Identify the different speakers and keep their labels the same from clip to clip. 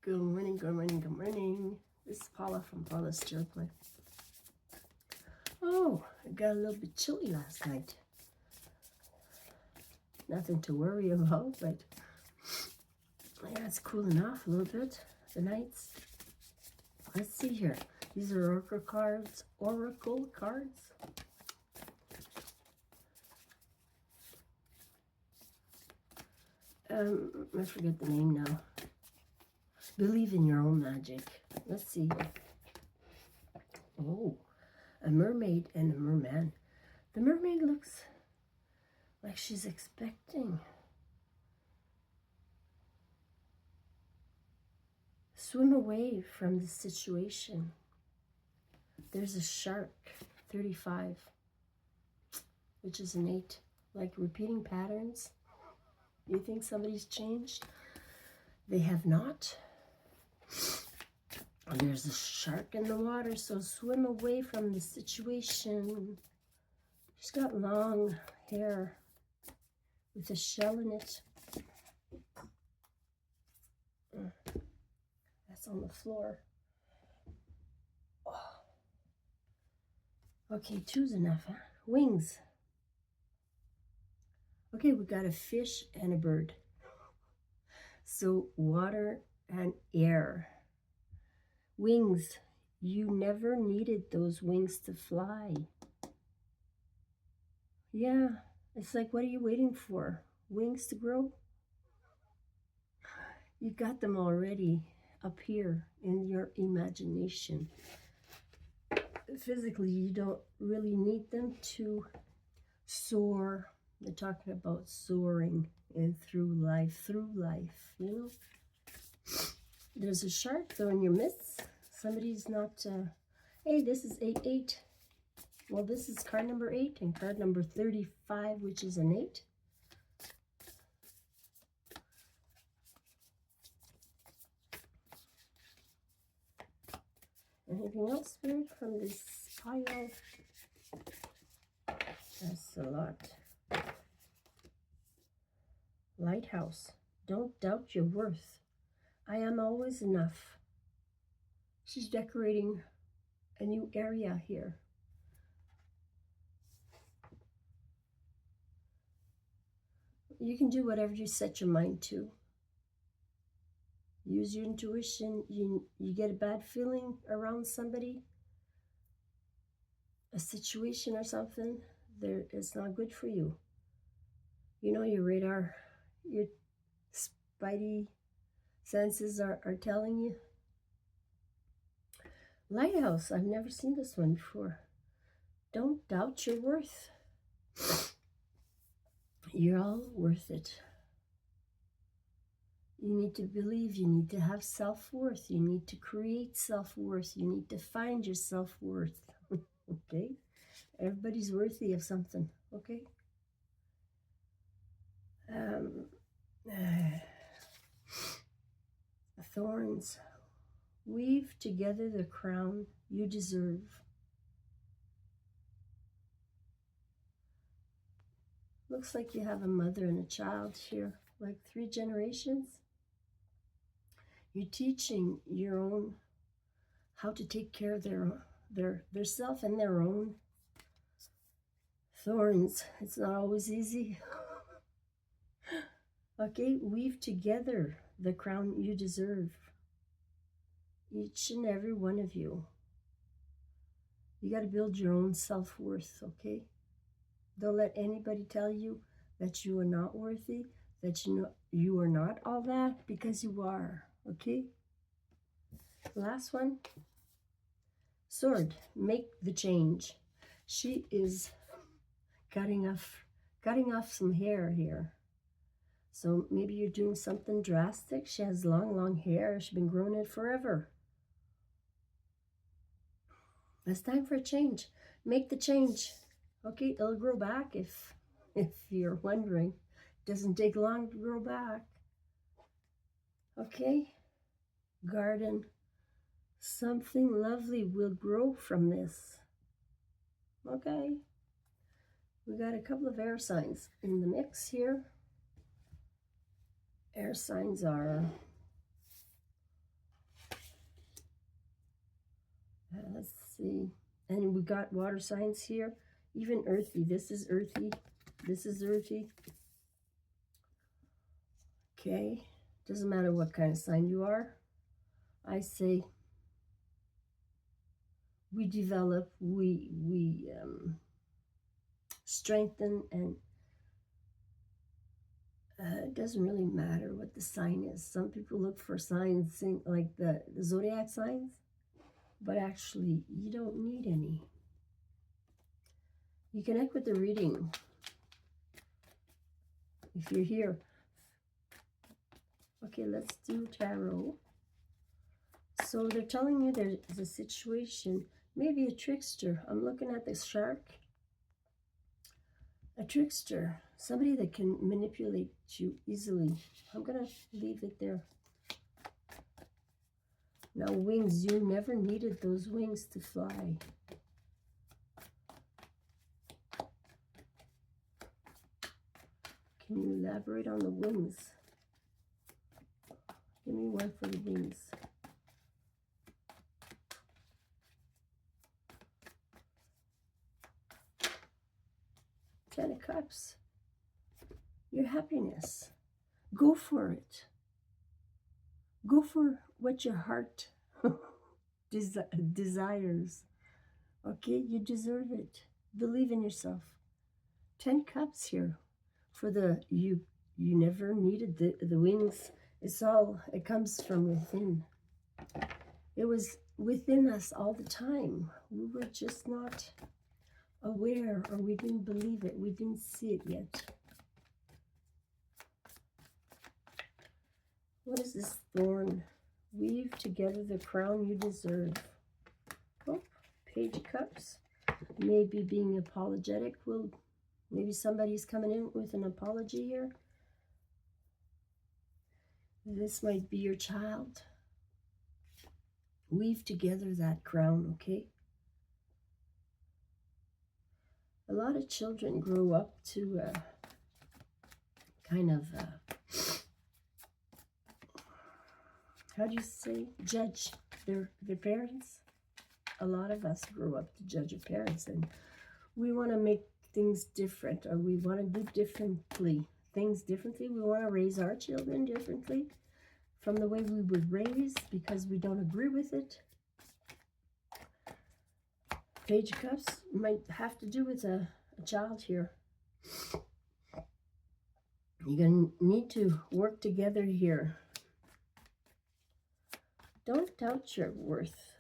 Speaker 1: Good morning, good morning, good morning. This is Paula from Paula's Chill Play. Oh, it got a little bit chilly last night. Nothing to worry about, but yeah, it's cooling off a little bit. The nights. Let's see here. These are Oracle cards. Oracle cards. I forget the name now. Believe in your own magic. Let's see. Oh, a mermaid and a merman. The mermaid looks like she's expecting. Swim away from the situation. There's a shark, 35, which is an 8. Like repeating patterns. You think somebody's changed? They have not. There's a shark in the water, so swim away from the situation. She's got long hair with a shell in it. That's on the floor. Oh. Okay, 2's enough, huh? Wings. Okay, we got a fish and a bird. So water and air. Wings. You never needed those wings to fly. Yeah, it's like, what are you waiting for? Wings to grow? You got them already up here in your imagination. Physically, you don't really need them to soar. They're talking about soaring and through life, you know. There's a shark though in your midst. Somebody's not, hey, this is 8-8. Well, this is card number 8 and card number 35, which is an 8. Anything else, Spirit, from this pile? That's a lot. Lighthouse. Don't doubt your worth. I am always enough. She's decorating a new area here. You can do whatever you set your mind to. Use your intuition. You get a bad feeling around somebody, a situation or something, it's not good for you. You know, your radar, your spidey senses are telling you. Lighthouse, I've never seen this one before. Don't doubt your worth. You're all worth it. You need to believe, you need to have self-worth, you need to create self-worth, you need to find your self-worth, okay? Everybody's worthy of something, okay? Thorns. Weave together the crown you deserve. Looks like you have a mother and a child here, like 3 generations. You're teaching your own how to take care of their self and their own. Thorns, it's not always easy. Okay, weave together the crown you deserve. Each and every one of you. You got to build your own self-worth, okay? Don't let anybody tell you that you are not worthy, that you are not all that, because you are, okay? Last one. Sword, make the change. She is cutting off some hair here. So maybe you're doing something drastic. She has long hair. She's been growing it forever. It's time for a change. Make the change. Okay, it'll grow back if you're wondering. It doesn't take long to grow back. Okay, garden. Something lovely will grow from this. Okay. We got a couple of air signs in the mix here. Air signs are see. And we got water signs here. Even earthy. This is earthy. This is earthy. Okay. Doesn't matter what kind of sign you are. I say we develop, we strengthen, and it doesn't really matter what the sign is. Some people look for signs like the zodiac signs, but actually you don't need any. You connect with the reading if you're here. Okay, let's do tarot. So they're telling you there's a situation, maybe a trickster. I'm looking at the shark. A trickster, somebody that can manipulate you easily. I'm going to leave it there. Now, wings, you never needed those wings to fly. Can you elaborate on the wings? Give me one for the wings. Ten of Cups. Your happiness. Go for it. Go for what your heart desires. Okay, you deserve it. Believe in yourself. 10 Cups here. For the you never needed the wings. It comes from within. It was within us all the time. We were just not aware, or we didn't believe it. We didn't see it yet. What is this thorn? Weave together the crown you deserve. Oh, Page of Cups. Maybe being apologetic. Maybe somebody's coming in with an apology here. This might be your child. Weave together that crown, okay? A lot of children grow up to kind of, how do you say, judge their parents. A lot of us grow up to judge our parents, and we want to make things different, or we want to do things differently. We want to raise our children differently from the way we were raised because we don't agree with it. Page of Cups might have to do with a child here. You're going to need to work together here. Don't doubt your worth.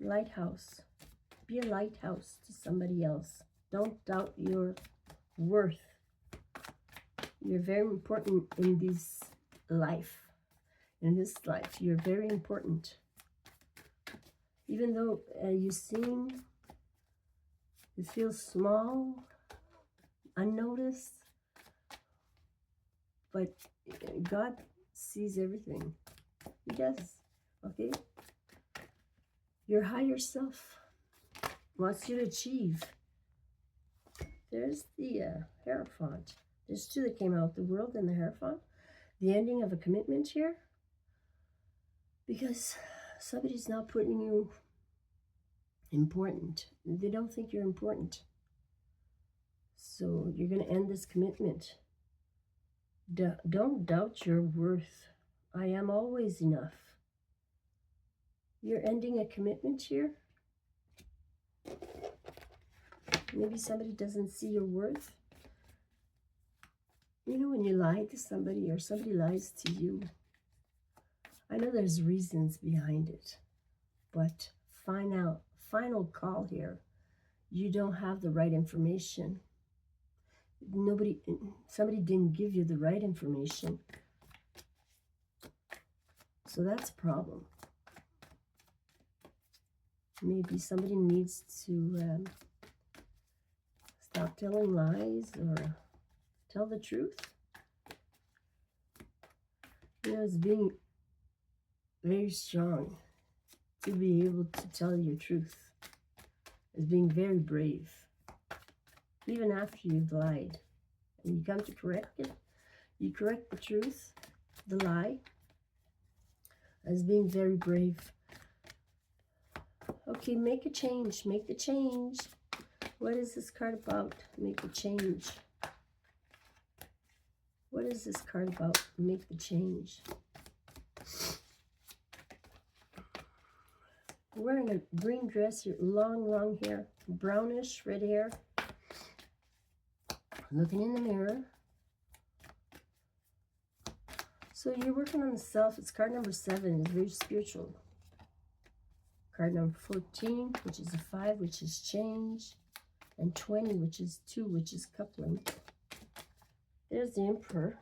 Speaker 1: Lighthouse. Be a lighthouse to somebody else. Don't doubt your worth. You're very important in this life. In this life, you're very important. Even though you feel small, unnoticed, but God sees everything. He does, okay? Your higher self wants you to achieve. There's the Hierophant. There's two that came out, the World and the Hierophant. The ending of a commitment here. Because somebody's not putting you important. They don't think you're important. So you're going to end this commitment. Don't doubt your worth. I am always enough. You're ending a commitment here. Maybe somebody doesn't see your worth. You know, when you lie to somebody or somebody lies to you, I know there's reasons behind it, but final call here. You don't have the right information. Somebody didn't give you the right information. So that's a problem. Maybe somebody needs to stop telling lies or tell the truth. You know, it's being very strong to be able to tell your truth. It's being very brave. Even after you've lied and you come to correct it, you correct the truth, the lie, as being very brave. Okay, make a change. Make the change. What is this card about? Make the change. What is this card about? Make the change. Wearing a green dress, your long hair, brownish red hair. Looking in the mirror. So you're working on the self. It's card number 7. It's very spiritual. Card number 14, which is a 5, which is change. And 20, which is 2, which is coupling. There's the Emperor.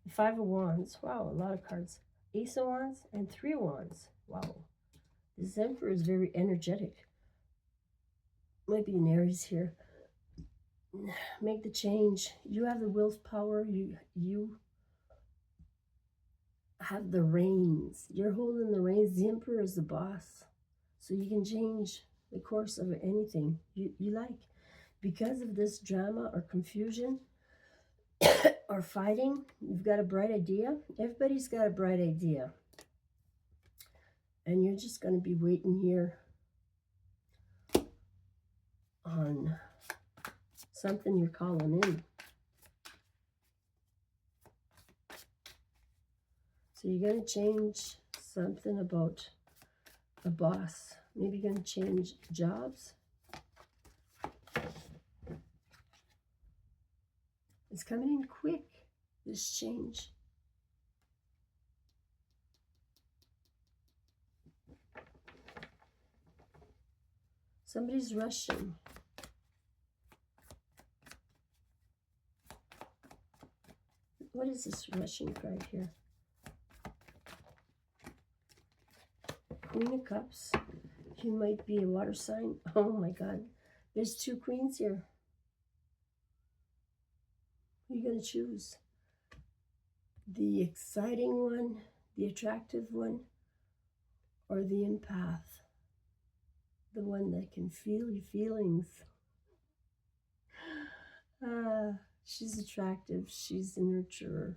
Speaker 1: The 5 of Wands. Wow, a lot of cards. Ace of Wands and 3 of Wands. Wow. This Emperor is very energetic. Might be an Aries here. Make the change. You have the willpower. You have the reins. You're holding the reins. The Emperor is the boss. So you can change the course of anything you like. Because of this drama or confusion or fighting, you've got a bright idea. Everybody's got a bright idea. And you're just going to be waiting here on something you're calling in. So you're going to change something about a boss. Maybe you're going to change jobs. It's coming in quick, this change. Somebody's rushing. What is this rushing card here? Queen of Cups. You might be a water sign. Oh my God. There's 2 queens here. Who are you going to choose? The exciting one, the attractive one, or the empath? The one that can feel your feelings. She's attractive. She's a nurturer.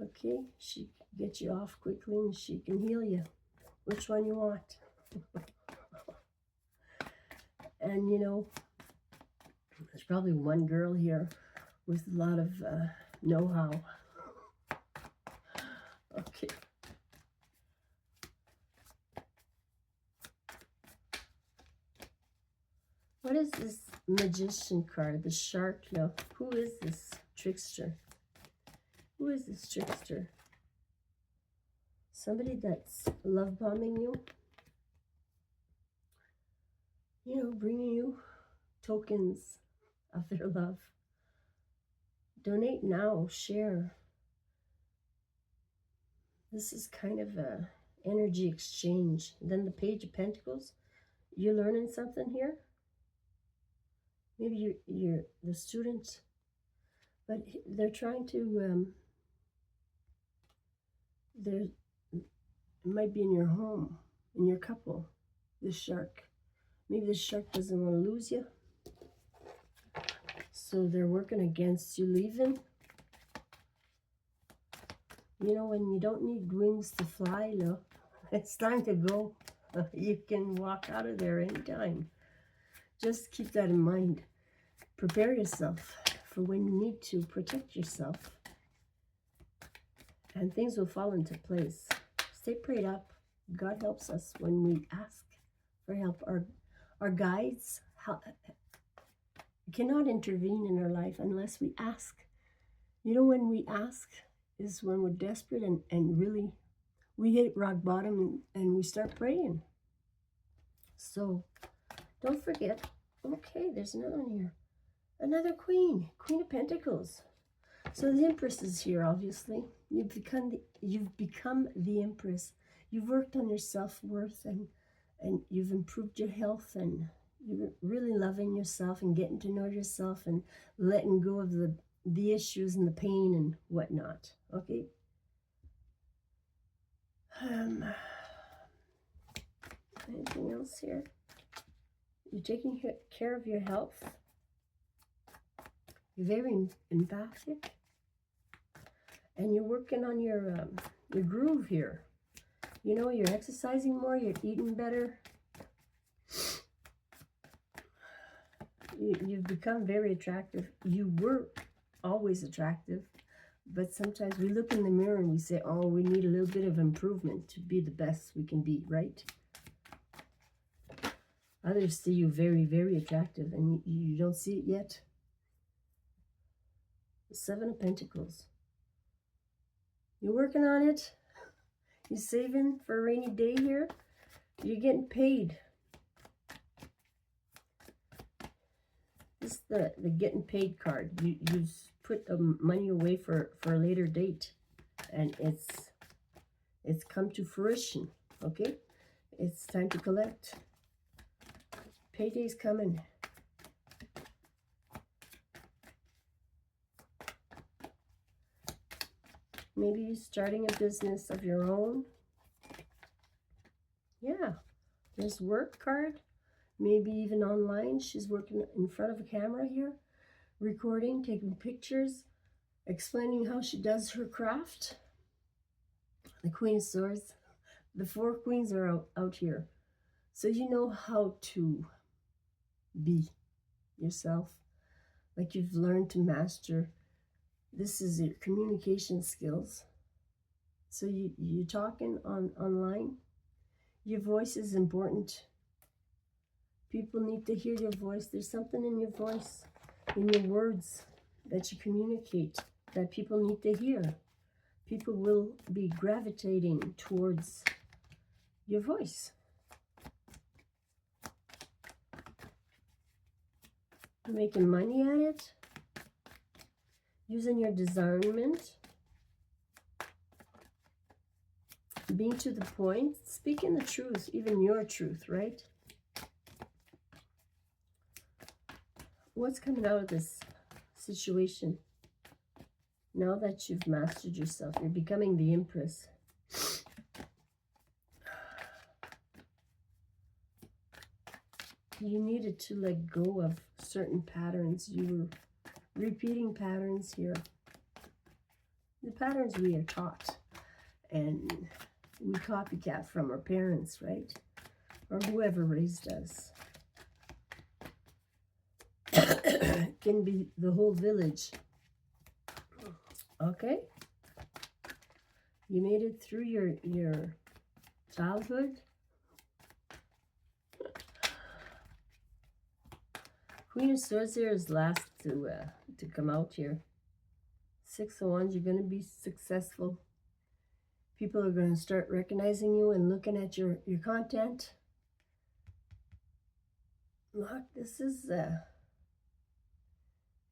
Speaker 1: Okay? She can get you off quickly and she can heal you. Which one you want? And you know, there's probably one girl here with a lot of know-how. Okay. What is this Magician card? The shark? No. Who is this trickster? Who is this trickster? Somebody that's love bombing you. You know, bringing you tokens of their love. Donate now, share. This is kind of a energy exchange. Then the Page of Pentacles. You're learning something here. Maybe you're the student, but they're trying to. It might be in your home, in your couple. This shark. Maybe this shark doesn't want to lose you. So they're working against you leaving. You know, when you don't need wings to fly, no, it's time to go. You can walk out of there anytime. Just keep that in mind. Prepare yourself for when you need to protect yourself. And things will fall into place. Stay prayed up. God helps us when we ask for help. Our guides cannot intervene in our life unless we ask. You know, when we ask is when we're desperate and really we hit rock bottom and we start praying. So don't forget. Okay, there's another one here. Another queen. Queen of Pentacles. So the Empress is here, obviously. You've become the Empress. You've worked on your self-worth and you've improved your health and you're really loving yourself and getting to know yourself and letting go of the issues and the pain and whatnot. Okay? Anything else here? You're taking care of your health. You're very empathic. And you're working on your groove here. You know, you're exercising more, you're eating better. You've become very attractive. You were always attractive, but sometimes we look in the mirror and we say, oh, we need a little bit of improvement to be the best we can be, right? Others see you very, very attractive, and you don't see it yet. The Seven of Pentacles. You're working on it. You're saving for a rainy day here. You're getting paid. This is the getting paid card. You put the money away for a later date, and it's come to fruition. Okay, it's time to collect. Payday's coming. Maybe you're starting a business of your own. Yeah, there's work card. Maybe even online. She's working in front of a camera here, recording, taking pictures, explaining how she does her craft. The Queen of Swords. The four queens are out here. So you know how to be yourself. Like you've learned to master. This is your communication skills. So you're talking online. Your voice is important. People need to hear your voice. There's something in your voice, in your words that you communicate that people need to hear. People will be gravitating towards your voice. You're making money at it. Using your discernment. Being to the point. Speaking the truth, even your truth, right? What's coming out of this situation? Now that you've mastered yourself, you're becoming the Empress. You needed to let go of certain patterns. You were repeating patterns here. The patterns we are taught. And we copycat from our parents, right? Or whoever raised us. Can be the whole village. Okay? You made it through your childhood. Queen of Swords here is last to come out here. 6 of Wands, you're going to be successful. People are going to start recognizing you and looking at your content. Look, this is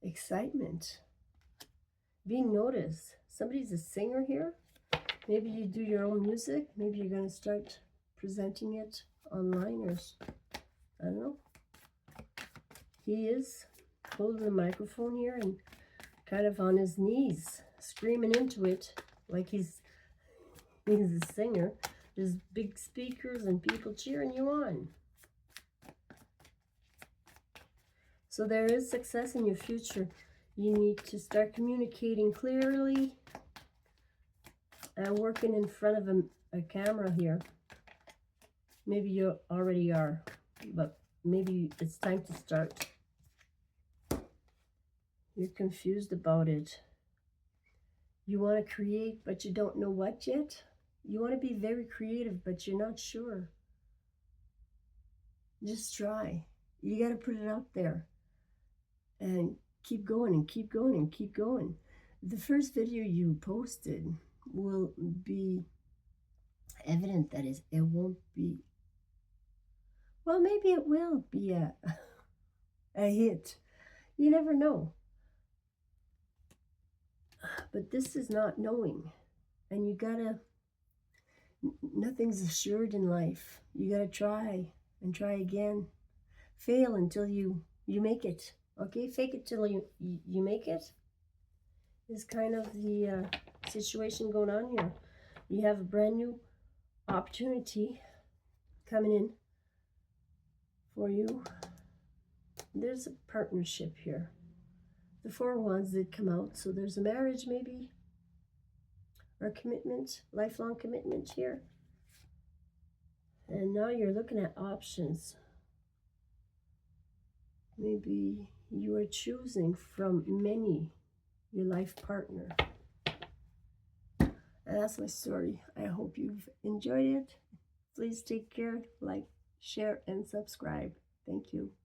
Speaker 1: excitement. Being noticed. Somebody's a singer here. Maybe you do your own music. Maybe you're going to start presenting it online, or I don't know. He is holding the microphone here and kind of on his knees, screaming into it like he's a singer. There's big speakers and people cheering you on. So there is success in your future. You need to start communicating clearly and working in front of a camera here. Maybe you already are, but maybe it's time to start. You're confused about it. You want to create, but you don't know what yet. You want to be very creative, but you're not sure. Just try. You got to put it out there. And keep going and keep going and keep going. The first video you posted will be evident that it won't be, well, maybe it will be a hit. You never know. But this is not knowing. And you gotta, nothing's assured in life. You gotta try and try again. Fail until you make it. Okay, fake it till you make it is kind of the situation going on here. You have a brand new opportunity coming in for you. There's a partnership here. The 4 of Wands did come out, so there's a marriage maybe, or commitment, lifelong commitment here. And now you're looking at options. Maybe you are choosing from many your life partner. And that's my story. I hope you've enjoyed it. Please take care, like, share, and subscribe. Thank you.